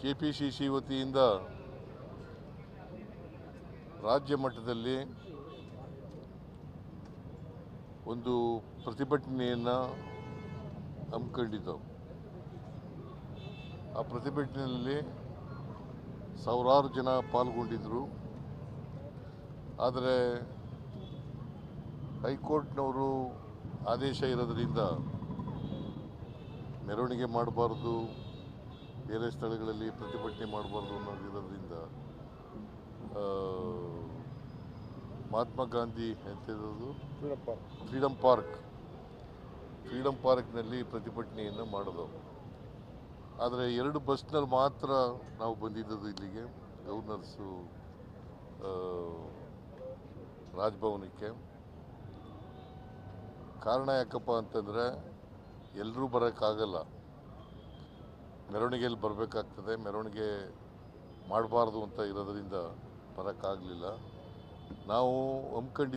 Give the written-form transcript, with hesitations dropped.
KPCC ವತಿಯಿಂದ ರಾಜ್ಯ ಮಟ್ಟದಲ್ಲಿ ಒಂದು ಪ್ರತಿಭಟನೆಯನ್ನು ಹಮ್ಮಿಕೊಂಡಿದ್ದೆವು. ಆ ಪ್ರತಿಭಟನೆಯಲ್ಲಿ ಸಾವಿರಾರು ಜನ ಪಾಲ್ಗೊಂಡಿದ್ದರು. ಆದರೆ ಹೈಕೋರ್ಟ್ನವರು ಆದೇಶ ಇರೋದರಿಂದ ಮೆರವಣಿಗೆ ಮಾಡಬಾರ್ದು, ಬೇರೆ ಸ್ಥಳಗಳಲ್ಲಿ ಪ್ರತಿಭಟನೆ ಮಾಡಬಾರ್ದು ಅನ್ನೋದಿರೋದ್ರಿಂದ ಮಹಾತ್ಮ ಗಾಂಧಿ ಅಂತಿರೋದು ಫ್ರೀಡಮ್ ಪಾರ್ಕ್ನಲ್ಲಿ ಪ್ರತಿಭಟನೆಯನ್ನು ಮಾಡಿದವು. ಆದರೆ 2 ಬಸ್ನಲ್ಲಿ ಮಾತ್ರ ನಾವು ಬಂದಿದ್ದದು ಇಲ್ಲಿಗೆ, ಗವರ್ನರ್ಸು ರಾಜಭವನಕ್ಕೆ. ಕಾರಣ ಯಾಕಪ್ಪ ಅಂತಂದರೆ ಎಲ್ಲರೂ ಬರೋಕ್ಕಾಗಲ್ಲ, ಮೆರವಣಿಗೆಯಲ್ಲಿ ಬರಬೇಕಾಗ್ತದೆ. ಮೆರವಣಿಗೆ ಮಾಡಬಾರ್ದು ಅಂತ ಇರೋದರಿಂದ ಬರೋಕ್ಕಾಗಲಿಲ್ಲ. ನಾವು ಹಮ್ಮಿಕೊಂಡಿದ್ದ